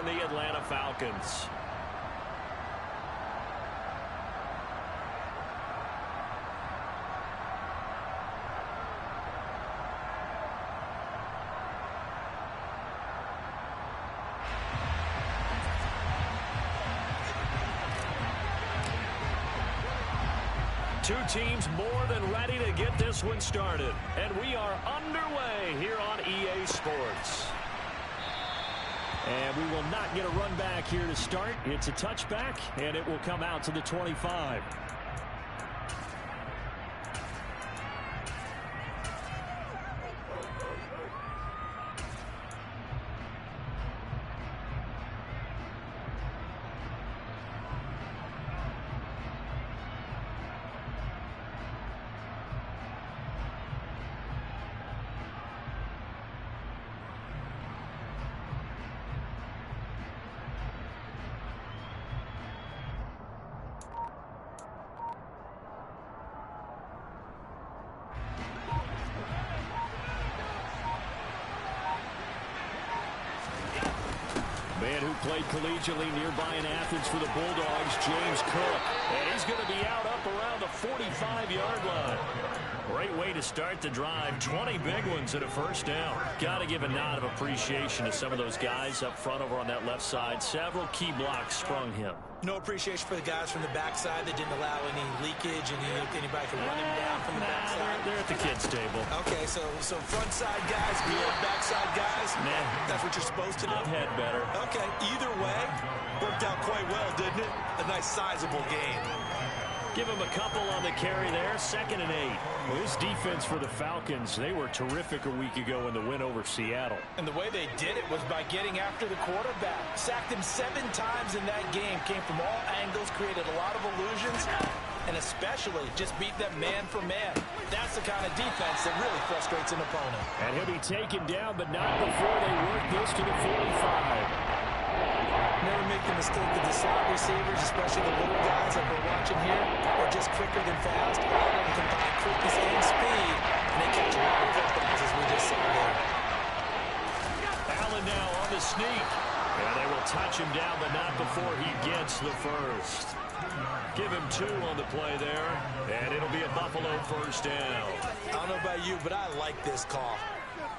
and the Atlanta Falcons. Two teams more than ready to get this one started. And we are underway here on EA Sports. And we will not get a run back here to start. It's a touchback, and it will come out to the 25. Man who played collegiately nearby in Athens for the Bulldogs, James Cook. And he's going to be out up around the 45-yard line. Great way to start the drive. 20 big ones at a first down. Got to give a nod of appreciation to some of those guys up front over on that left side. Several key blocks sprung him. No appreciation for the guys from the backside that didn't allow any leakage and anybody could run him down from the backside. They're at the kids' table. Okay, so front side guys, good, backside guys. Man, that's what you're supposed to do. I've had better. Okay, either way, worked out quite well, didn't it? A nice sizable gain. Give him a couple on the carry there. 2nd and 8. Well, this defense for the Falcons, they were terrific a week ago in the win over Seattle. And the way they did it was by getting after the quarterback. Sacked him 7 times in that game. Came from all angles, created a lot of illusions, and especially just beat them man for man. That's the kind of defense that really frustrates an opponent. And he'll be taken down, but not before they work this to the 45. Never make the mistake that the slot receivers, especially the little guys that we're watching here, are just quicker than fast. All of them combine quickness and speed, and they catch a lot of touchdowns as we just saw there. Allen now on the sneak. And they will touch him down, but not before he gets the first. Give him 2 on the play there, and it'll be a Buffalo first down. I don't know about you, but I like this call.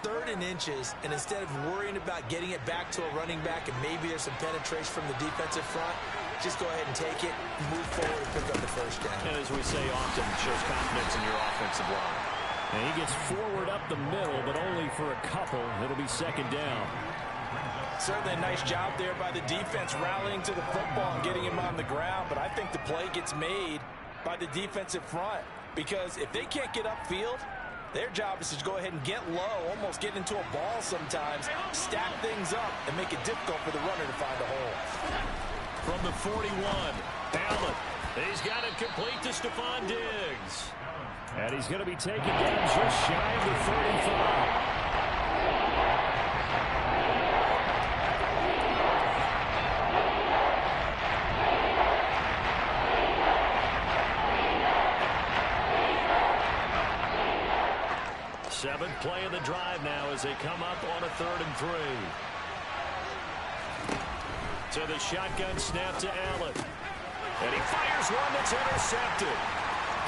3rd and inches, and instead of worrying about getting it back to a running back and maybe there's some penetration from the defensive front, just go ahead and take it, move forward, and pick up the first down. And as we say often, it shows confidence in your offensive line. And he gets forward up the middle, but only for a couple. It'll be 2nd down. Certainly a nice job there by the defense rallying to the football and getting him on the ground, but I think the play gets made by the defensive front because if they can't get upfield, their job is to go ahead and get low, almost get into a ball sometimes, stack things up, and make it difficult for the runner to find a hole. From the 41, Allen. He's got it complete to Stephon Diggs. And he's going to be taken down just shy of the 35. Seventh play of the drive now as they come up on a 3rd and 3. To the shotgun snap to Allen. And he fires one that's intercepted.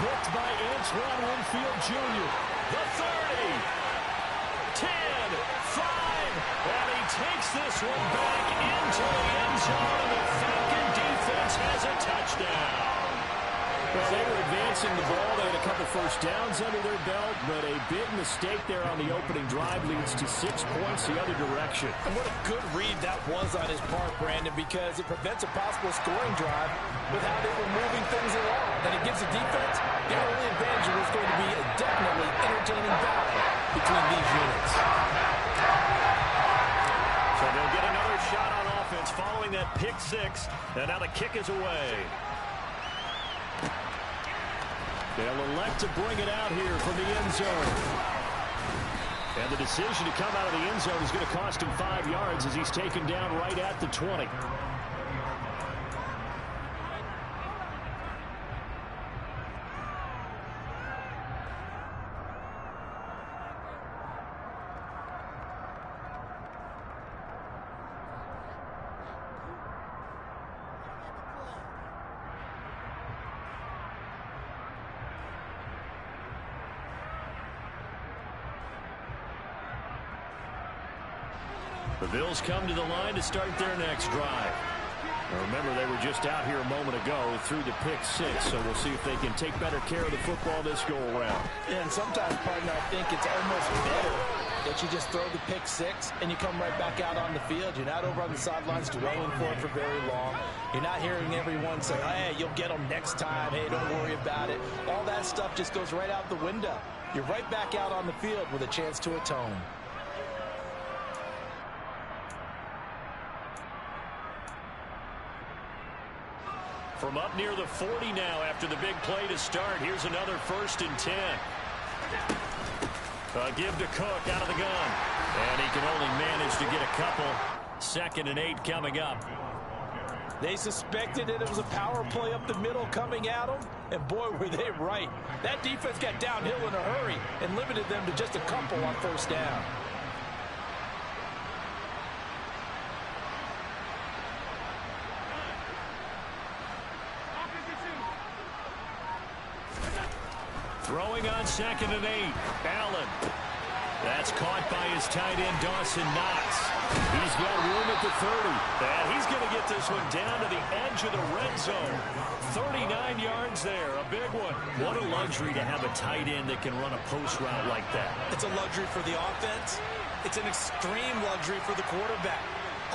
Picked by Antoine Winfield Jr. The 30. 10. 5. And he takes this one back into the end zone. And the Falcon defense has a touchdown. Well, they were advancing the ball. They had a couple first downs under their belt, but a big mistake there on the opening drive leads to 6 points the other direction. And what a good read that was on his part, Brandon, because it prevents a possible scoring drive with how they were moving things along. And it gives the defense the only advantage was going to be a definitely entertaining battle between these units. So they'll get another shot on offense following that pick 6, and now the kick is away. They'll elect to bring it out here from the end zone. And the decision to come out of the end zone is going to cost him 5 yards as he's taken down right at the 20. The Bills come to the line to start their next drive. Now remember, they were just out here a moment ago through the pick six, so we'll see if they can take better care of the football this go-around. Yeah, and sometimes, partner, I think it's almost better that you just throw the pick six and you come right back out on the field. You're not over on the sidelines dwelling for it for very long. You're not hearing everyone say, hey, you'll get them next time. Hey, don't worry about it. All that stuff just goes right out the window. You're right back out on the field with a chance to atone. From up near the 40 now after the big play to start. Here's another 1st and 10. Give to Cook out of the gun. And he can only manage to get a couple. 2nd and 8 coming up. They suspected that it was a power play up the middle coming at them. And boy, were they right. That defense got downhill in a hurry and limited them to just a couple on 1st down. Throwing on 2nd and 8. Allen. That's caught by his tight end, Dawson Knox. He's got room at the 30. And he's going to get this one down to the edge of the red zone. 39 yards there. A big one. What a luxury to have a tight end that can run a post route like that. It's a luxury for the offense. It's an extreme luxury for the quarterback.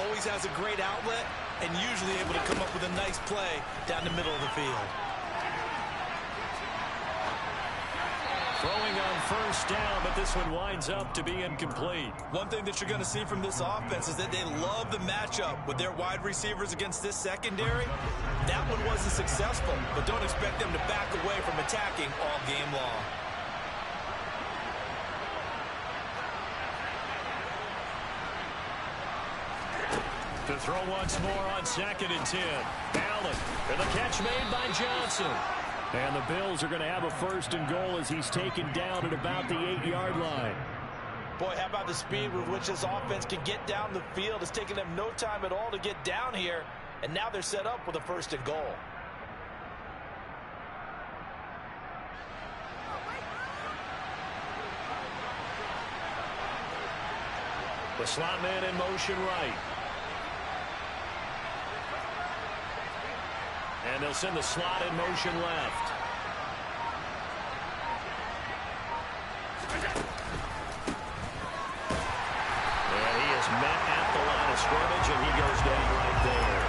Always has a great outlet and usually able to come up with a nice play down the middle of the field. Throwing on 1st down, but this one winds up to be incomplete. One thing that you're going to see from this offense is that they love the matchup with their wide receivers against this secondary. That one wasn't successful, but don't expect them to back away from attacking all game long. To throw once more on 2nd and 10. Allen, and the catch made by Johnson. And the Bills are going to have a 1st and goal as he's taken down at about the 8-yard line. Boy, how about the speed with which this offense can get down the field? It's taken them no time at all to get down here. And now they're set up with a 1st and goal. The slot man in motion right. And they'll send the slot in motion left. And he is met at the line of scrimmage, and he goes down right there.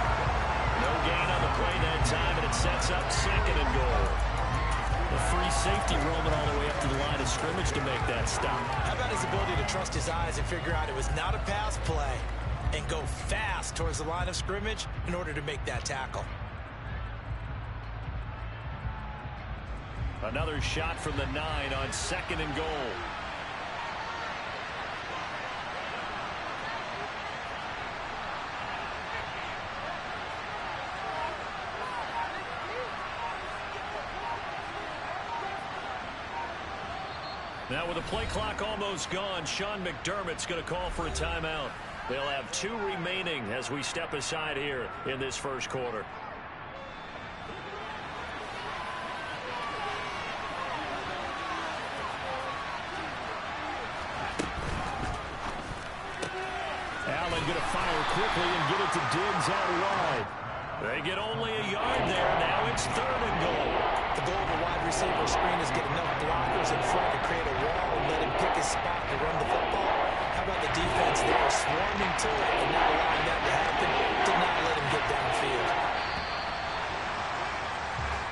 No gain on the play that time, and it sets up 2nd and goal. A free safety roaming all the way up to the line of scrimmage to make that stop. How about his ability to trust his eyes and figure out it was not a pass play and go fast towards the line of scrimmage in order to make that tackle? Another shot from the 9 on 2nd and goal. Now with the play clock almost gone, Sean McDermott's going to call for a timeout. They'll have 2 remaining as we step aside here in this 1st quarter. Going to fire quickly and get it to Diggs out wide. They get only a yard there. Now it's 3rd and goal. The goal of a wide receiver screen is get enough blockers in front to create a wall and let him pick his spot to run the football. How about the defense there swarming to it and not allowing that to happen? Did not let him get downfield.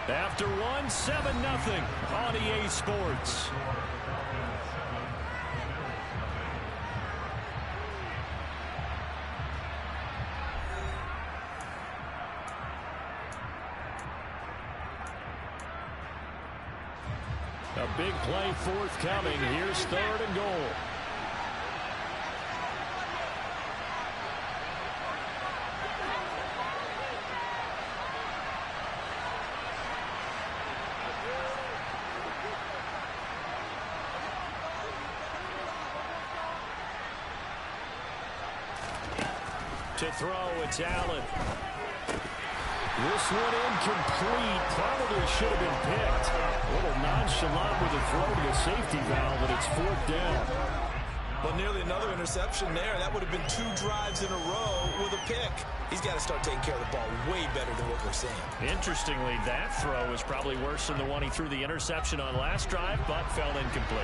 After 7-0 on EA Sports. A big play forthcoming. Here's 3rd and goal. To throw, it's Allen. This one incomplete. Probably should have been picked. A little nonchalant with a throw to the safety valve, and it's 4th down. Well, nearly another interception there. That would have been 2 drives in a row with a pick. He's got to start taking care of the ball way better than what we're seeing. Interestingly, that throw was probably worse than the one he threw the interception on last drive, but fell incomplete.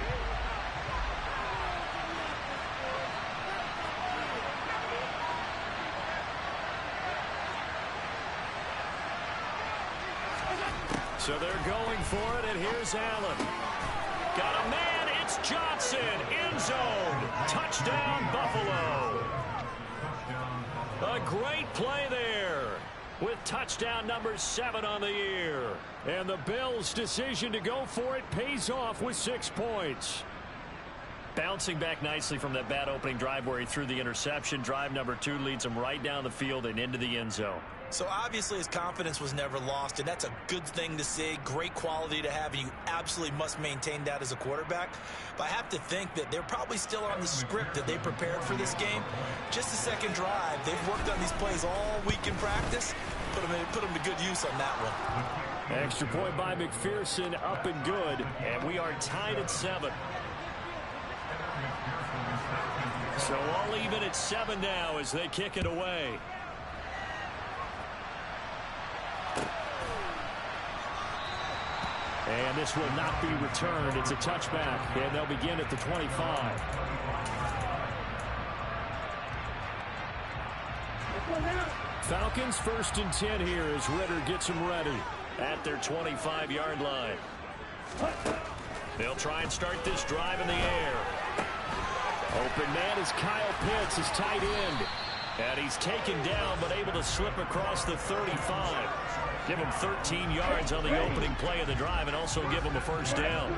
So they're going for it, and here's Allen. Got a man, it's Johnson, end zone, touchdown Buffalo. A great play there with touchdown number 7 on the year. And the Bills' decision to go for it pays off with 6 points. Bouncing back nicely from that bad opening drive where he threw the interception. Drive number 2 leads him right down the field and into the end zone. So obviously his confidence was never lost, and that's a good thing to see. Great quality to have, and you absolutely must maintain that as a quarterback. But I have to think that they're probably still on the script that they prepared for this game. Just the second drive. They've worked on these plays all week in practice. Put them to good use on that one. Extra point by McPherson, up and good, and we are tied at 7. So all even at 7 now as they kick it away. And this will not be returned. It's a touchback, and they'll begin at the 25. Falcons 1st and 10 here as Ritter gets them ready at their 25-yard line. They'll try and start this drive in the air. Open man is Kyle Pitts, his tight end. And he's taken down but able to slip across the 35. Give him 13 yards on the opening play of the drive and also give him a first down.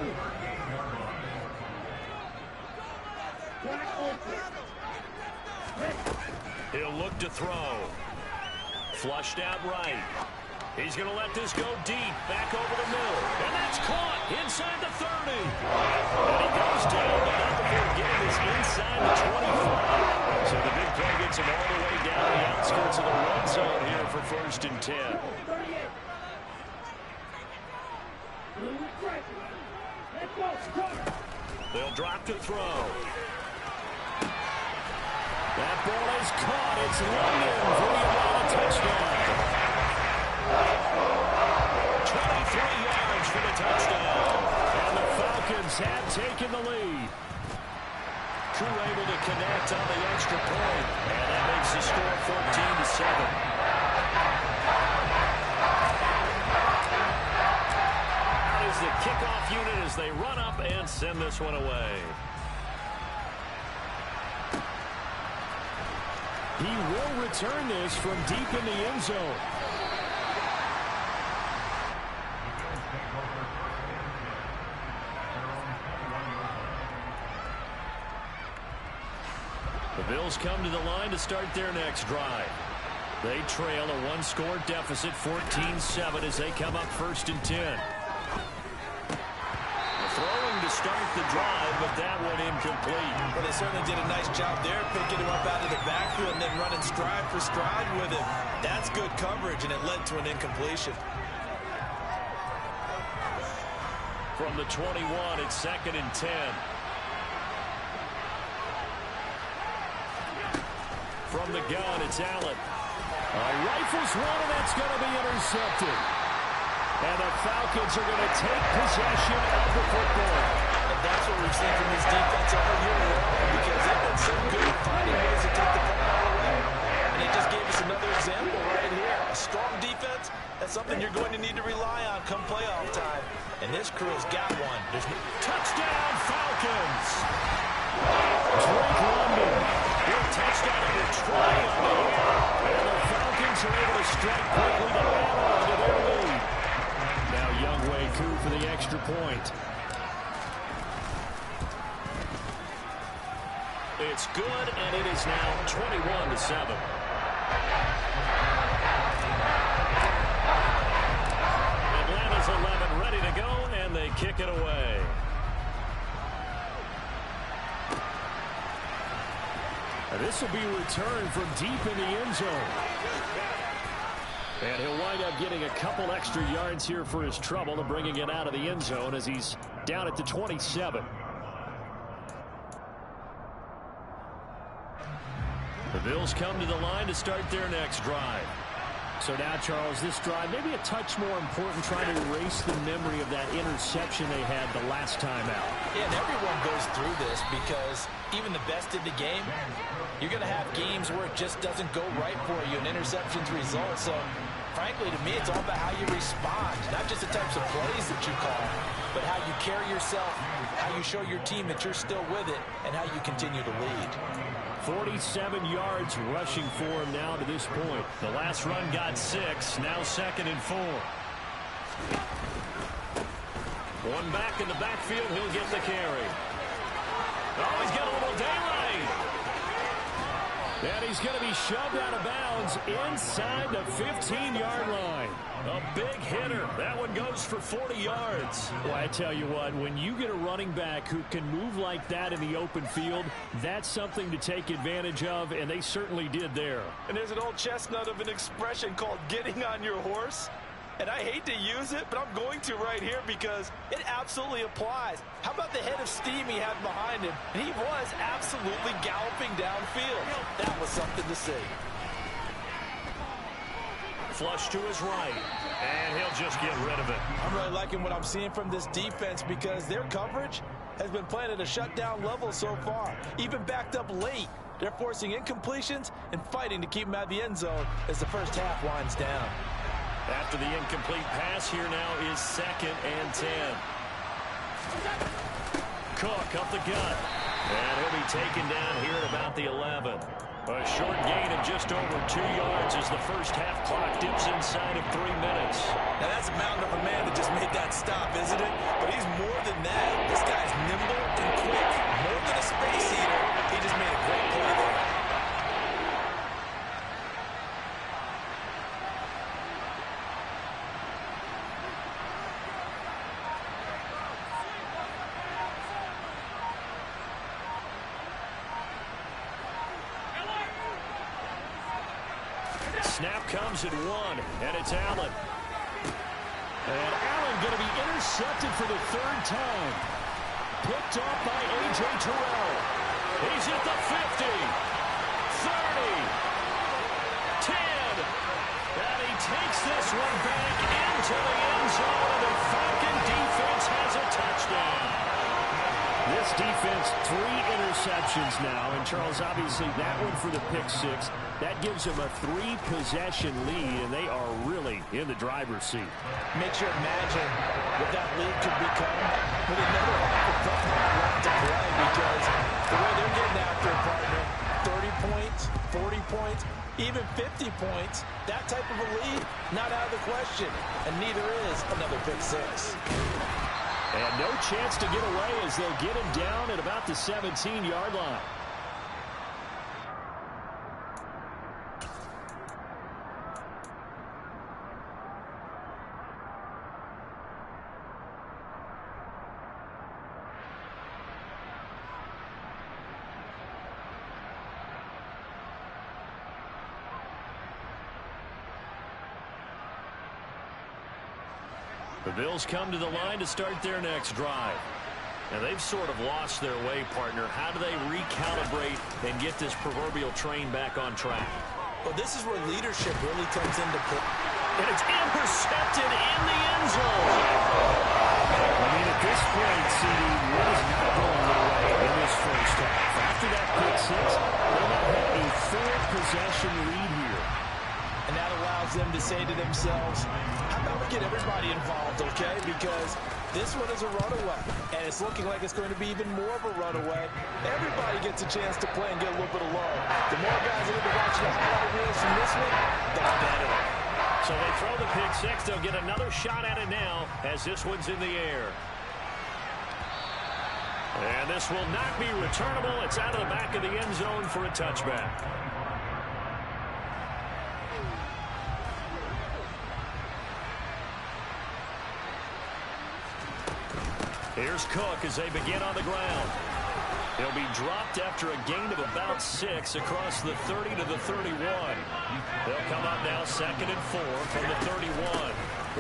He'll look to throw. Flushed out right. He's going to let this go deep, back over the middle. And that's caught inside the 30. And he goes down, but not before getting this inside the 25. So the big play gets him all the way down the outskirts of the red zone here for 1st and 10. They'll drop to throw. That ball is caught. It's London for the Atlanta touchdown. 23 yards for the touchdown. And the Falcons have taken the lead. Crew able to connect on the extra point. And that makes the score 14-7. The kickoff unit as they run up and send this one away. He will return this from deep in the end zone. The Bills come to the line to start their next drive. They trail a 1-score deficit, 14-7, as they come up 1st and 10. Throwing to start the drive, but that one incomplete. Well, they certainly did a nice job there, picking him up out of the backfield and then running stride for stride with him. That's good coverage, and it led to an incompletion. From the 21, it's 2nd and 10. From the gun, it's Allen. Rifles one, and that's going to be intercepted. And the Falcons are going to take possession of the football. And that's what we've seen from this defense all year long, because they've been so good at finding ways to take the football away. And they just gave us another example right here. A strong defense, that's something you're going to need to rely on come playoff time. And this crew has got one. There's no... Touchdown, Falcons! Drake London with touchdown and a try on the air. And the Falcons are able to strike quickly to add on to their lead. Now Younghoe Koo for the extra point. It's good, and it is now 21-7. Atlanta's 11 ready to go, and they kick it away. And this will be returned from deep in the end zone. And he'll wind up getting a couple extra yards here for his trouble and bringing it out of the end zone as he's down at the 27. The Bills come to the line to start their next drive. So now, Charles, this drive maybe a touch more important, trying to erase the memory of that interception they had the last time out. Yeah, and everyone goes through this because even the best in the game, you're going to have games where it just doesn't go right for you, and interceptions result. So, frankly, to me, it's all about how you respond, not just the types of plays that you call, but how you carry yourself, how you show your team that you're still with it, and how you continue to lead. 47 yards rushing for him now to this point. The last run got 6, now 2nd and 4. One back in the backfield, he'll get the carry. Oh, he's got a little daylight. And he's going to be shoved out of bounds inside the 15-yard line. A big hitter. That one goes for 40 yards. Well, I tell you what, when you get a running back who can move like that in the open field, that's something to take advantage of, and they certainly did there. And there's an old chestnut of an expression called getting on your horse. And I hate to use it, but I'm going to right here because it absolutely applies. How about the head of steam he had behind him? And he was absolutely galloping downfield. That was something to see. Flush to his right, and he'll just get rid of it. I'm really liking what I'm seeing from this defense because their coverage has been playing at a shutdown level so far. Even backed up late, they're forcing incompletions and fighting to keep them out of the end zone as the first half winds down. After the incomplete pass, here now is 2nd and 10. Cook up the gut. And he'll be taken down here at about the 11. A short gain of just over 2 yards as the first half clock dips inside of 3 minutes. Now that's a mountain of a man that just made that stop, isn't it? But he's more than that. This guy's nimble and quick. More than a space eater. He just made a great play there. Snap comes at 1, and it's Allen. And Allen going to be intercepted for the 3rd time. Picked off by A.J. Terrell. He's at the 50, 30, 10. And he takes this one back into the end zone, and the Falcon defense has a touchdown. This defense, 3 interceptions now. And, Charles, obviously that one for the pick 6. That gives them a 3-possession lead, and they are really in the driver's seat. Makes you imagine what that lead could become with another half of football left to play because the way they're getting after it, partner, 30 points, 40 points, even 50 points, that type of a lead, not out of the question. And neither is another pick 6. And no chance to get away as they'll get him down at about the 17-yard line. The Bills come to the line to start their next drive. And they've sort of lost their way, partner. How do they recalibrate and get this proverbial train back on track? Well, this is where leadership really comes into play. And it's intercepted in the end zone. I mean, at this point, CD, what is not going their way in this first half? After that pick 6, they now have a 4-possession lead here. And that allows them to say to themselves, how about we get everybody involved, okay? Because this one is a runaway, and it's looking like it's going to be even more of a runaway. Everybody gets a chance to play and get a little bit of love. The more guys that are going to watch the highlight reels from this one, the better. So they throw the pick 6. They'll get another shot at it now as this one's in the air. And this will not be returnable. It's out of the back of the end zone for a touchback. Here's Cook as they begin on the ground. He'll be dropped after a gain of about 6 across the 30 to the 31. They'll come up now 2nd and 4 from the 31.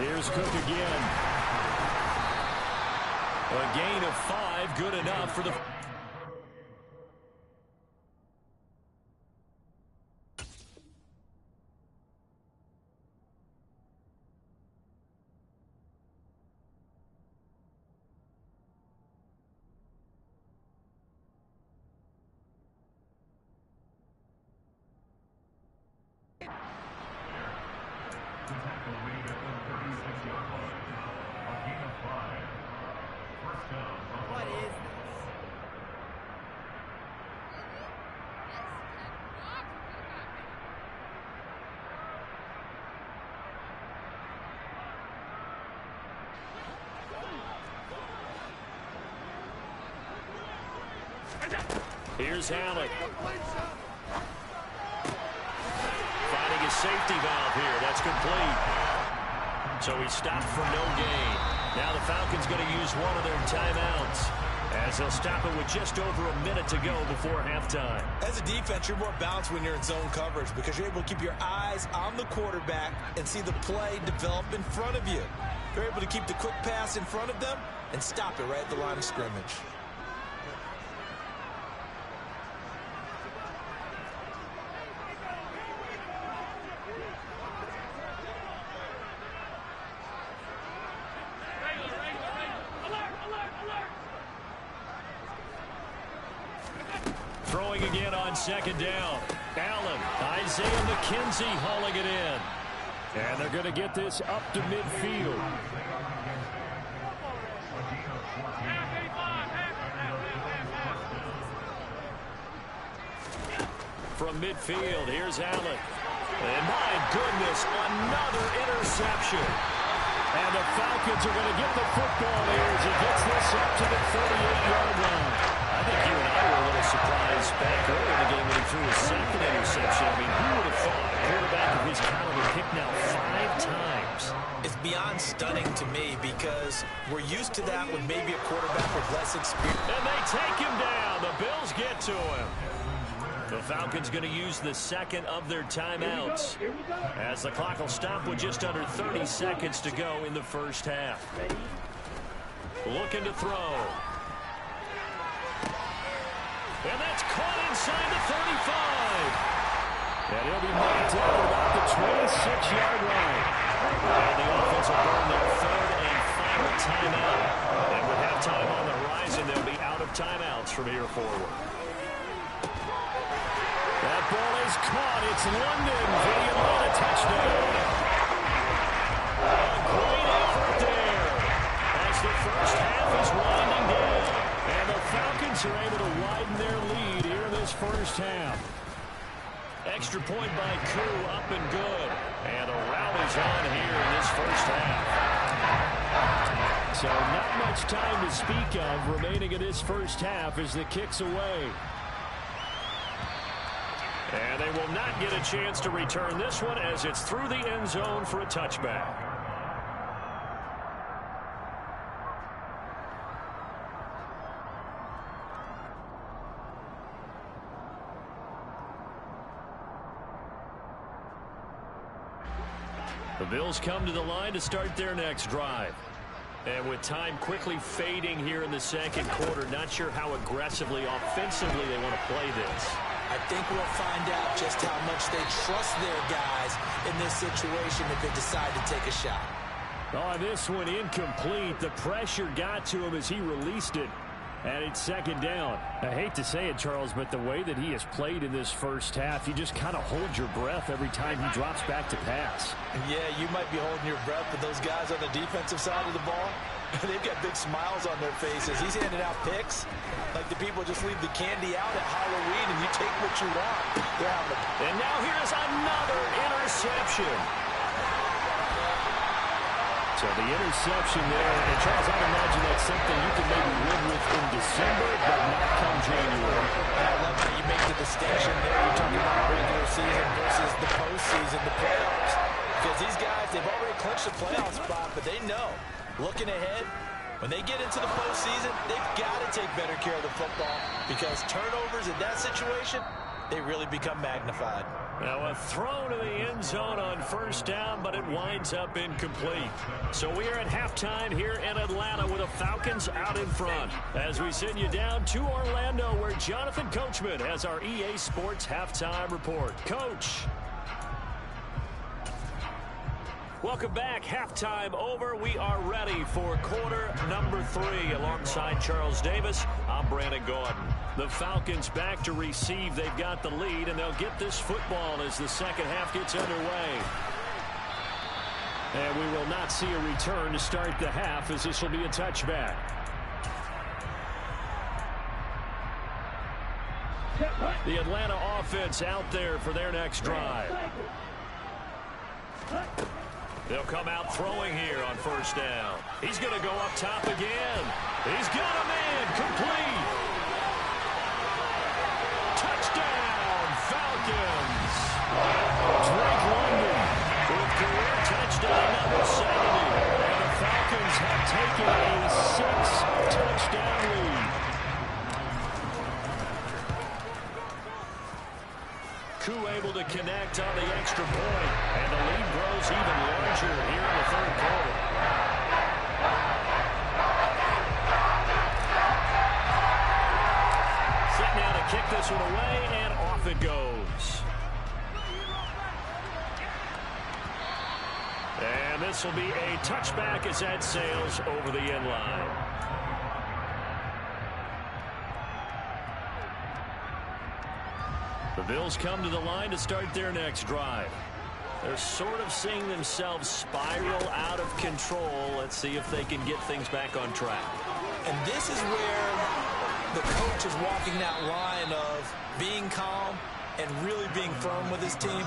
Here's Cook again. A gain of 5, good enough for the... What is this? Here's Allen. Finding his safety valve here. That's complete. So he stopped for no gain. Now the Falcons going to use one of their timeouts as they'll stop it with just over a minute to go before halftime. As a defense, you're more balanced when you're in zone coverage because you're able to keep your eyes on the quarterback and see the play develop in front of you. You're able to keep the quick pass in front of them and stop it right at the line of scrimmage. Throwing again on second down. Allen, Isaiah McKenzie hauling it in. And they're going to get this up to midfield. From midfield, here's Allen. And my goodness, another interception. And the Falcons are going to get the football here as he gets this up to the 38-yard line. I think you and I were a little surprised back earlier in the game when he threw his second interception. I mean, who would have thought a quarterback of his caliber picked now 5 times? It's beyond stunning to me because we're used to that with maybe a quarterback with less experience. And they take him down. The Bills get to him. The Falcons going to use the second of their timeouts as the clock will stop with just under 30 seconds to go in the first half. Looking to throw. And that's caught inside the 35. And he'll be knocked out at about the 26-yard line. And the offense will burn their third and final timeout. And with halftime on the horizon, they'll be out of timeouts from here forward. That ball is caught. It's London for the Atlanta touchdown. A great effort there as the first half is winding down. And the Falcons are able to widen their lead here in this first half. Extra point by Koo, up and good. And a rally's on here in this first half. So not much time to speak of remaining in this first half as the kick's away. And they will not get a chance to return this one as it's through the end zone for a touchback. The Bills come to the line to start their next drive. And with time quickly fading here in the second quarter, not sure how aggressively, offensively they want to play this. I think we'll find out just how much they trust their guys in this situation if they decide to take a shot. Oh, this one incomplete. The pressure got to him as he released it. And it's second down. I hate to say it, Charles, but the way that he has played in this first half, you just kind of hold your breath every time he drops back to pass. Yeah, you might be holding your breath, but those guys on the defensive side of the ball, they've got big smiles on their faces. He's handing out picks like the people just leave the candy out at Halloween and you take what you want. And now here's another interception. So the interception there, and Charles, I'd imagine that's something you can maybe live with in December, but not come January. I love how you make the distinction there. You're talking about regular season versus the postseason, the playoffs. Because these guys, they've already clinched the playoff spot, but they know, looking ahead, when they get into the postseason, they've got to take better care of the football because turnovers in that situation, they really become magnified. Now a throw to the end zone on first down, but it winds up incomplete. So we are at halftime here in Atlanta with the Falcons out in front. As we send you down to Orlando where Jonathan Coachman has our EA Sports halftime report. Coach. Welcome back. Halftime over. We are ready for quarter number 3. Alongside Charles Davis, I'm Brandon Gordon. The Falcons back to receive. They've got the lead, and they'll get this football as the second half gets underway. And we will not see a return to start the half, as this will be a touchback. The Atlanta offense out there for their next drive. They'll come out throwing here on first down. He's going to go up top again. He's got a man complete. Touchdown, Falcons. Drake London with career touchdown number 70. And the Falcons have taken a 6-touchdown lead. Koo able to connect on the extra point, and the lead grows even larger here in the third quarter. Set now to kick this one away, and off it goes. And this will be a touchback as that sails over the end line. The Bills come to the line to start their next drive. They're sort of seeing themselves spiral out of control. Let's see if they can get things back on track. And this is where the coach is walking that line of being calm and really being firm with his team.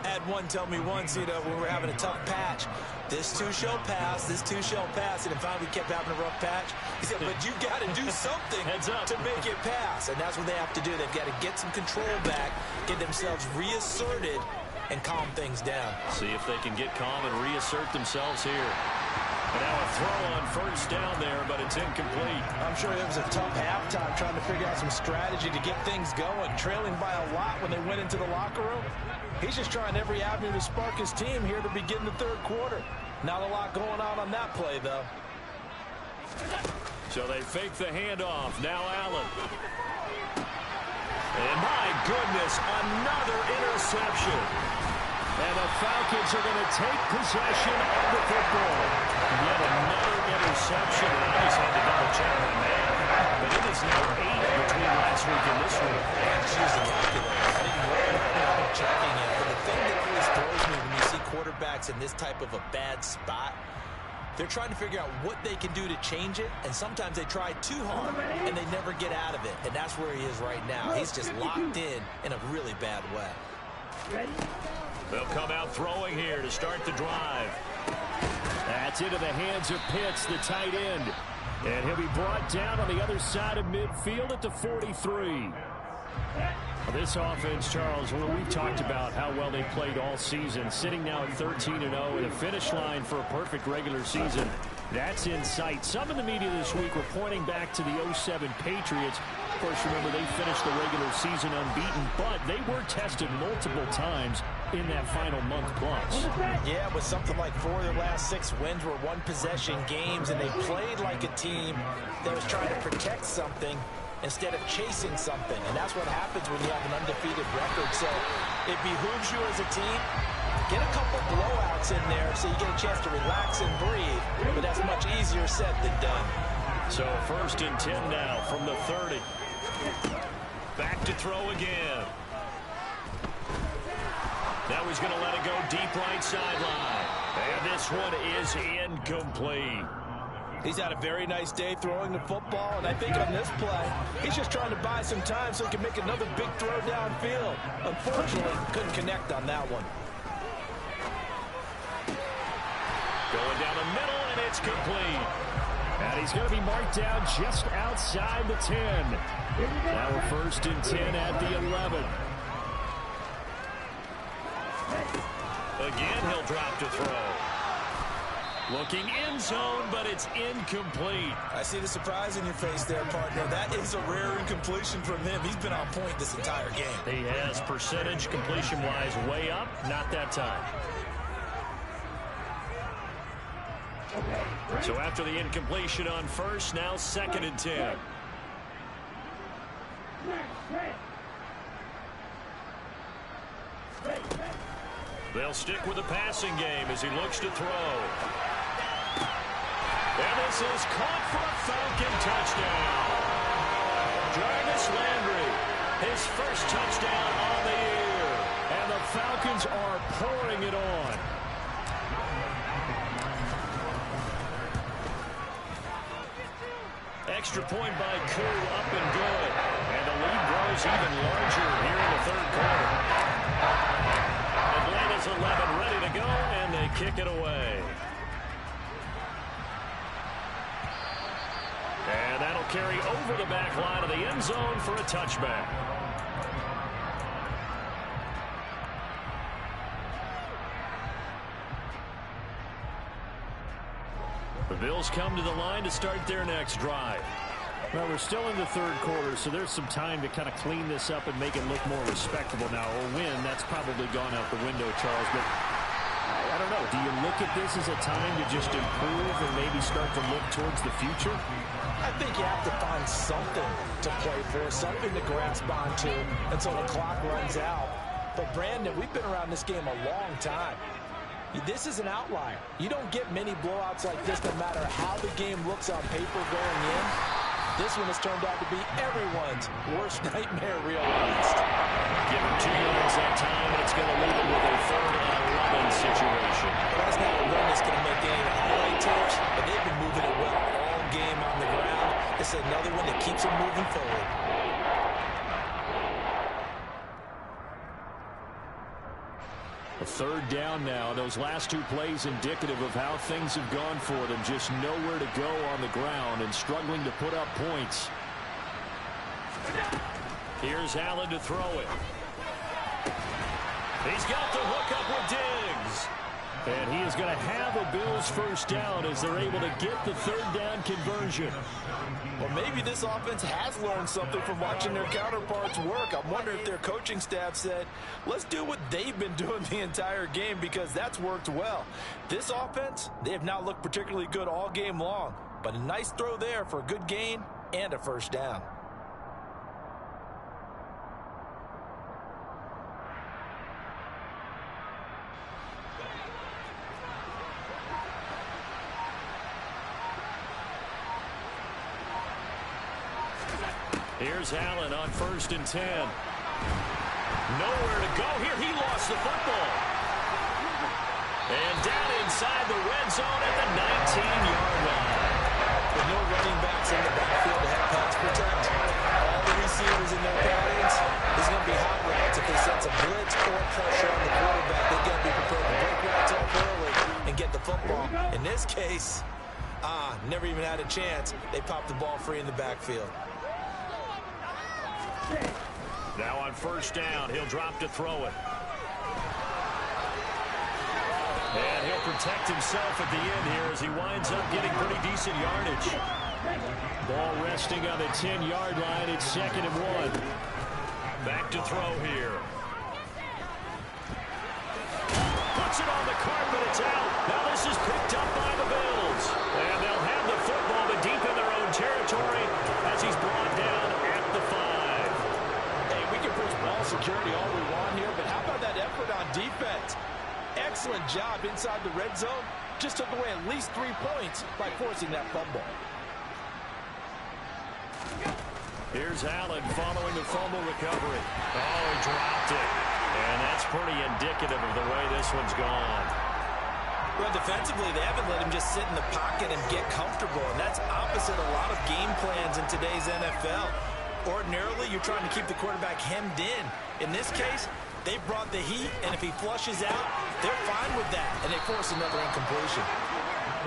I had one tell me once, when we were having a tough patch, this too shall pass, this too shall pass. And finally we kept having a rough patch. He said, but you got to do something to make it pass. And that's what they have to do. They've got to get some control back, get themselves reasserted, and calm things down. See if they can get calm and reassert themselves here. And now a throw on first down there, but it's incomplete. I'm sure it was a tough halftime trying to figure out some strategy to get things going. Trailing by a lot when they went into the locker room. He's just trying every avenue to spark his team here to begin the third quarter. Not a lot going on that play, though. So they fake the handoff. Now Allen. And my goodness, another interception. And the Falcons are going to take possession of the football. Yet another interception. And I just had to double check on that. But it is now 8 between last week and this week. And she's immaculate. I didn't worry about checking it. But the thing that always throws me when you see quarterbacks in this type of a bad spot, they're trying to figure out what they can do to change it, and sometimes they try too hard, and they never get out of it. And that's where he is right now. He's just locked in a really bad way. They'll come out throwing here to start the drive. That's into the hands of Pitts, the tight end. And he'll be brought down on the other side of midfield at the 43. This offense, Charles, we've talked about how well they played all season, sitting now at 13-0 and a finish line for a perfect regular season. That's in sight. Some in the media this week were pointing back to the 07 Patriots. Of course, remember, they finished the regular season unbeaten, but they were tested multiple times in that final month plus. Yeah, with something like 4 of their last 6 wins were one-possession games, and they played like a team that was trying to protect something instead of chasing something. And that's what happens when you have an undefeated record. So it behooves you as a team, get a couple blowouts in there so you get a chance to relax and breathe. But that's much easier said than done. So 1st and 10 now from the 30. Back to throw again. Now he's going to let it go deep right sideline. And this one is incomplete. He's had a very nice day throwing the football, and I think on this play, he's just trying to buy some time so he can make another big throw downfield. Unfortunately, couldn't connect on that one. Going down the middle, and it's complete. And he's going to be marked down just outside the 10. Now we're 1st and 10 at the 11. Again, he'll drop to throw. Looking end zone, but it's incomplete. I see the surprise in your face there, partner. That is a rare incompletion from him. He's been on point this entire game. He has percentage completion-wise way up. Not that time. So after the incompletion on first, now 2nd and 10. They'll stick with the passing game as he looks to throw. And this is caught for a Falcon touchdown. Jarvis Landry, his first touchdown on the year. And the Falcons are pouring it on. extra point by Koo, up and good. And the lead grows even larger here in the third quarter. Atlanta's 11 ready to go, and they kick it away. And that'll carry over the back line of the end zone for a touchback. The Bills come to the line to start their next drive. Well, we're still in the third quarter, so there's some time to kind of clean this up and make it look more respectable now. Or win, that's probably gone out the window, Charles. But I don't know. Do you look at this as a time to just improve and maybe start to look towards the future? I think you have to find something to play for, something to grasp onto until the clock runs out. But, Brandon, we've been around this game a long time. This is an outlier. You don't get many blowouts like this no matter how the game looks on paper going in. This one has turned out to be everyone's worst nightmare realized. Give him 2 yards that time, and it's going to leave him with a 3rd and 11 situation. Well, that's not a run that's going to make any of the highlight tapes, but they've been moving it well all game on the ground. It's another one that keeps them moving forward. A 3rd down now. Those last 2 plays indicative of how things have gone for them. Just nowhere to go on the ground and struggling to put up points. Here's Allen to throw it. He's got the hook up with Diggs. And he is going to have a Bills first down as they're able to get the 3rd down conversion. Well, maybe this offense has learned something from watching their counterparts work. I'm wondering if their coaching staff said, let's do what they've been doing the entire game, because that's worked well. This offense, they have not looked particularly good all game long, but a nice throw there for a good gain and a first down. Here's Allen on 1st and 10. Nowhere to go here. He lost the football. And down inside the red zone at the 19-yard line. With no running backs in the backfield to help pass protect, all the receivers in their patterns is going to be hot routes. If they sense a blitz or pressure on the quarterback, they're going to be prepared to break routes up early and get the football. In this case, never even had a chance. They popped the ball free in the backfield. Now on 1st down, he'll drop to throw it. And he'll protect himself at the end here as he winds up getting pretty decent yardage. Ball resting on the 10-yard line. It's 2nd and 1. Back to throw here. Puts it on the carpet. It's out. Now this is picked up by the Bills. And they'll have the football but deep in their own territory as he's brought down at the 5. Ball security all we want here, but how about that effort on defense? Excellent job inside the red zone. Just took away at least 3 points by forcing that fumble. Here's Allen following the fumble recovery. Oh, he dropped it. And that's pretty indicative of the way this one's gone. Well, defensively, they haven't let him just sit in the pocket and get comfortable, and that's opposite a lot of game plans in today's NFL. Ordinarily, you're trying to keep the quarterback hemmed in. In this case, they brought the heat, and if he flushes out, they're fine with that, and they force another incompletion.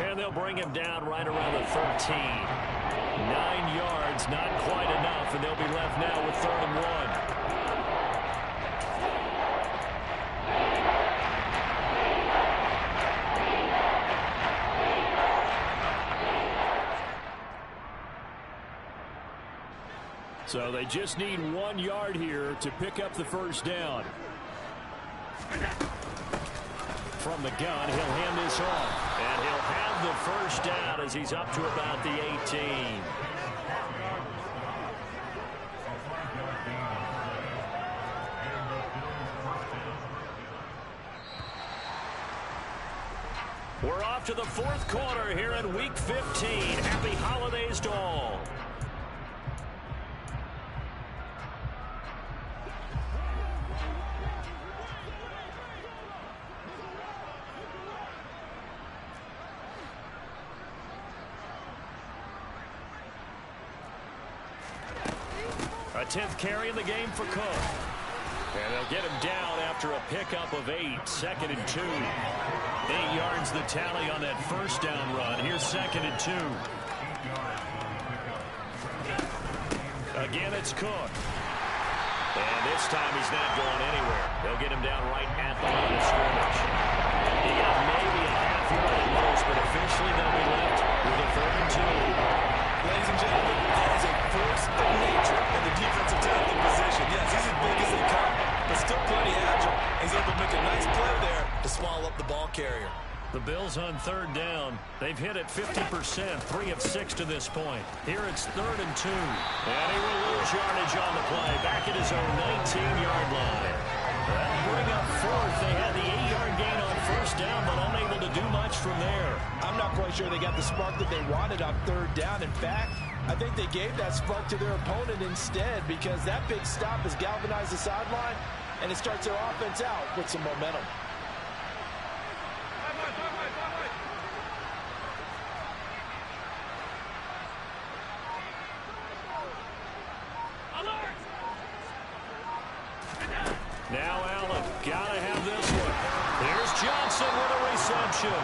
And they'll bring him down right around the 13. 9 yards, not quite enough, and they'll be left now with 3rd and 1. So they just need 1 yard here to pick up the first down. From the gun, he'll hand this off. And he'll have the first down as he's up to about the 18. We're off to the 4th quarter here in Week 15. Happy holidays to all. A 10th carry in the game for Cook. And they'll get him down after a pickup of 8, 2nd and 2. 8 yards the tally on that first down run. Here's 2nd and 2. Again, it's Cook. And this time he's not going anywhere. They'll get him down right at the line of scrimmage. He got maybe a half yard at most, but officially they'll be left with a 3rd and 2. Ladies and gentlemen, that is a force of nature in the defensive tackling position. Yes, he's as big as they come, but still plenty agile. He's able to make a nice play there to swallow up the ball carrier. The Bills on 3rd down. They've hit it 50%, 3 of 6 to this point. Here it's 3rd and 2. And he will lose yardage on the play. Back at his own 19-yard line. That'll bring up 4th. They had the 8-yard gain on 1st down, but unable to do much from there. I'm not quite sure they got the spark that they wanted on 3rd down. In fact, I think they gave that spark to their opponent instead, because that big stop has galvanized the sideline, and it starts their offense out with some momentum. Now Allen, gotta have this one. There's Johnson with a reception.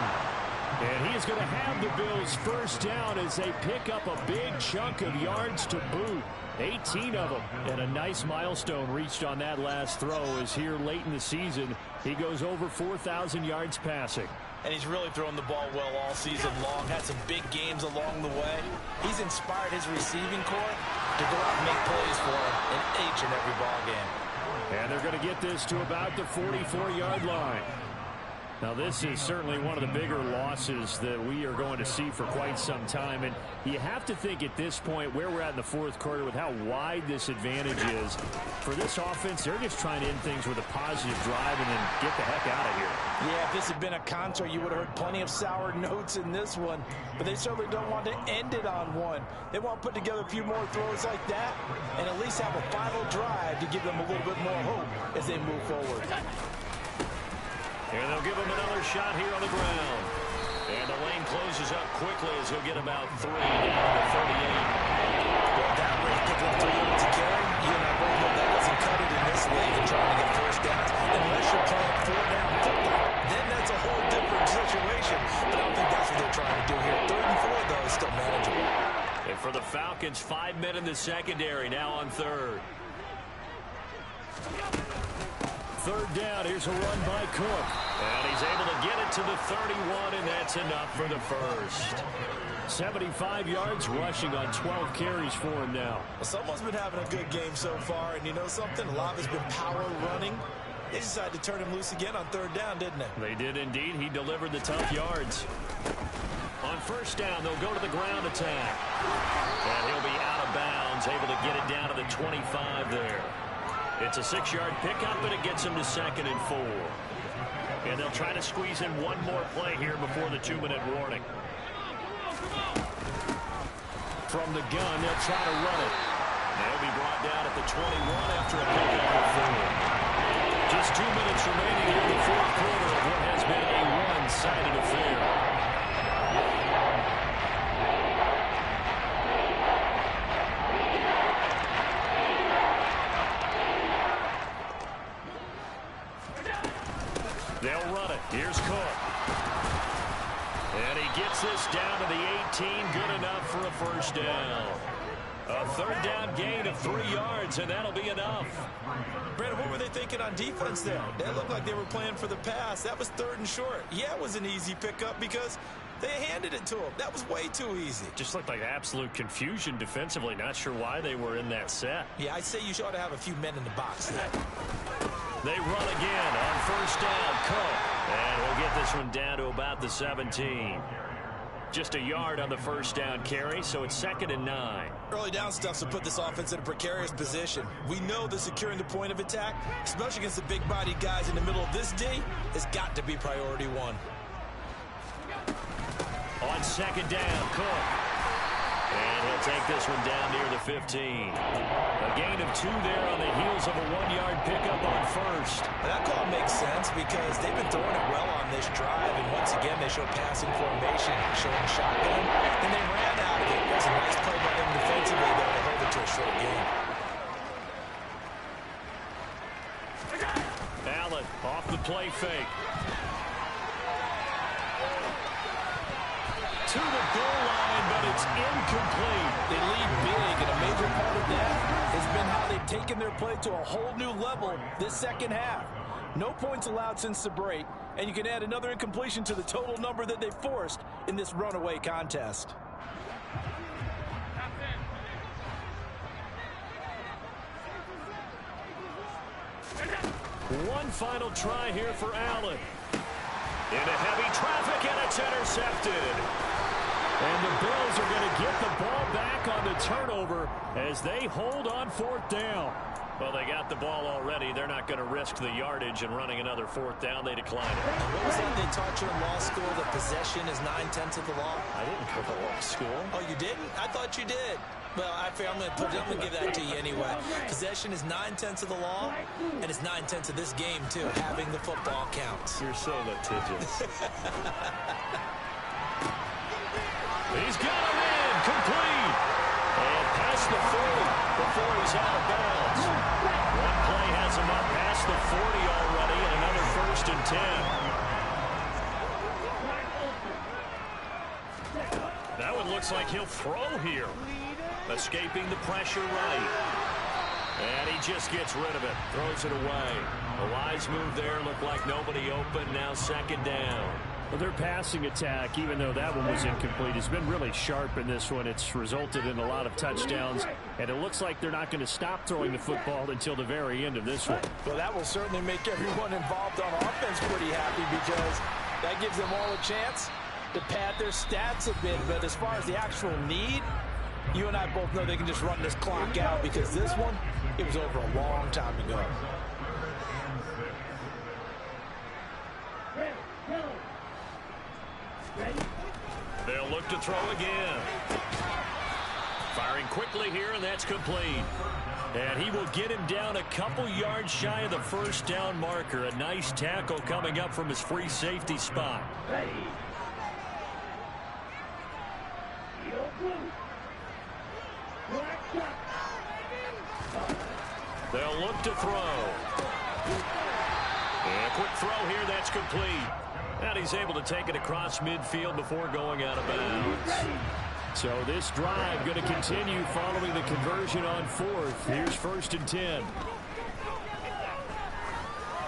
And he's going to have the Bills 1st down as they pick up a big chunk of yards to boot. 18 of them. And a nice milestone reached on that last throw as here late in the season, he goes over 4,000 yards passing. And he's really thrown the ball well all season long. Had some big games along the way. He's inspired his receiving corps to go out and make plays for him in each and every ball game. And they're going to get this to about the 44-yard line. Now, this is certainly one of the bigger losses that we are going to see for quite some time. And you have to think at this point where we're at in the 4th quarter with how wide this advantage is. For this offense, they're just trying to end things with a positive drive and then get the heck out of here. Yeah, if this had been a concert, you would have heard plenty of sour notes in this one. But they certainly don't want to end it on one. They want to put together a few more throws like that and at least have a final drive to give them a little bit more hope as they move forward. And they'll give him another shot here on the ground. And the lane closes up quickly as he'll get about 3 down to the 38. Well, that rate picking up 3 yards to carry, you and I both know that doesn't cut it in this league and trying to get 1st downs. Unless you're playing 4-down football, then that's a whole different situation. But I don't think that's what they're trying to do here. 3rd and 4, though, is still manageable. And for the Falcons, 5 men in the secondary now on 3rd. 3rd down, here's a run by Cook. And he's able to get it to the 31, and that's enough for the 1st. 75 yards rushing on 12 carries for him now. Well, someone's been having a good game so far, and you know something? A lot of it's been power running. They decided to turn him loose again on 3rd down, didn't they? They did indeed. He delivered the tough yards. On 1st down, they'll go to the ground attack. And he'll be out of bounds, able to get it down to the 25 there. It's a 6-yard pickup, and it gets him to 2nd and 4. And they'll try to squeeze in one more play here before the 2-minute warning. From the gun, they'll try to run it. They'll be brought down at the 21 after a pickup of 4. Just 2 minutes remaining here in the 4th quarter of what has been a one-sided affair. They'll run it. Here's Cook. And he gets this down to the 18. Good enough for a 1st down. A 3rd down gain of 3 yards, and that'll be enough. Brandon, what were they thinking on defense there? They looked like they were playing for the pass. That was 3rd and short. Yeah, it was an easy pickup because they handed it to him. That was way too easy. Just looked like absolute confusion defensively. Not sure why they were in that set. Yeah, I'd say you ought to have a few men in the box there. They run again on 1st down. Cook. And we'll get this one down to about the 17. Just a yard on the 1st down carry, so it's 2nd and 9. Early down stuff will put this offense in a precarious position. We know that securing the point of attack, especially against the big-bodied guys in the middle of this D, has got to be priority 1. On 2nd down, Cook. And he'll take this one down near the 15. A gain of 2 there on the heels of a 1-yard pickup on 1st. And that call makes sense because they've been throwing it well on this drive. And once again, they show passing formation, showing shotgun. And they ran out of it. That's a nice play by them defensively, though, to hold it to a short game. Off the play fake. To the goal line, but it's incomplete. They lead big, and a major part of that has been how they've taken their play to a whole new level this second half. No points allowed since the break, and you can add another incompletion to the total number that they forced in this runaway contest. One final try here for Allen. Into heavy traffic, and it's intercepted. And the Bills are going to get the ball back on the turnover as they hold on fourth down. Well, they got the ball already. They're not going to risk the yardage and running another fourth down. They decline it. What was that they taught you in law school, that possession is 9/10 of the law? I didn't go to law school. Oh, you didn't? I thought you did. Well, I'm going to give that to you anyway. Possession is 9/10 of the law, and it's 9/10 of this game, too, having the football counts. You're so litigious. He's got him in, complete. And past the 40 before he's out of bounds. One play has him up past the 40 already, and another 1st and 10. That one looks like he'll throw here. Escaping the pressure right. And he just gets rid of it. Throws it away. A wise move there. Looked like nobody open. Now 2nd down. Well, their passing attack, even though that one was incomplete, has been really sharp in this one. It's resulted in a lot of touchdowns, and it looks like they're not going to stop throwing the football until the very end of this one. Well, that will certainly make everyone involved on offense pretty happy, because that gives them all a chance to pad their stats a bit. But as far as the actual need, you and I both know they can just run this clock out, because this one, it was over a long time ago. They'll look to throw again. Firing quickly here, and that's complete. And he will get him down a couple yards shy of the 1st down marker. A nice tackle coming up from his free safety spot. They'll look to throw. And a quick throw here, that's complete. And he's able to take it across midfield before going out of bounds. So this drive going to continue following the conversion on 4th. Here's 1st and 10.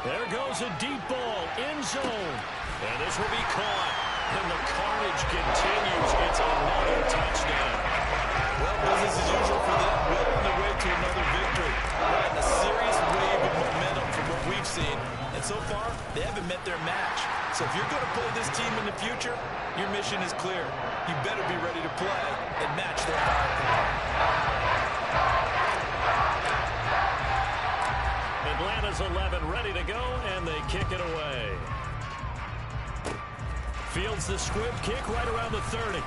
There goes a deep ball, end zone. And this will be caught. And the carnage continues. It's another touchdown. Well, business as usual for them. Well on their way to another victory. Riding a serious wave of momentum from what we've seen. And so far, they haven't met their match. So if you're going to play this team in the future, your mission is clear. You better be ready to play and match their firepower. Atlanta's 11 ready to go, and they kick it away. Fields the squib kick right around the 30.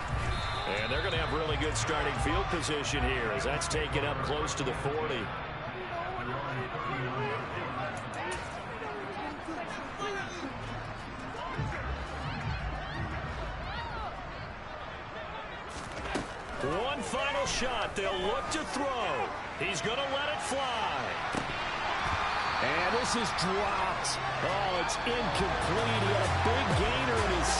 And they're going to have really good starting field position here, as that's taken up close to the 40. One final shot. They'll look to throw. He's going to let it fly. And this is dropped. Oh, it's incomplete. He had a big gainer in his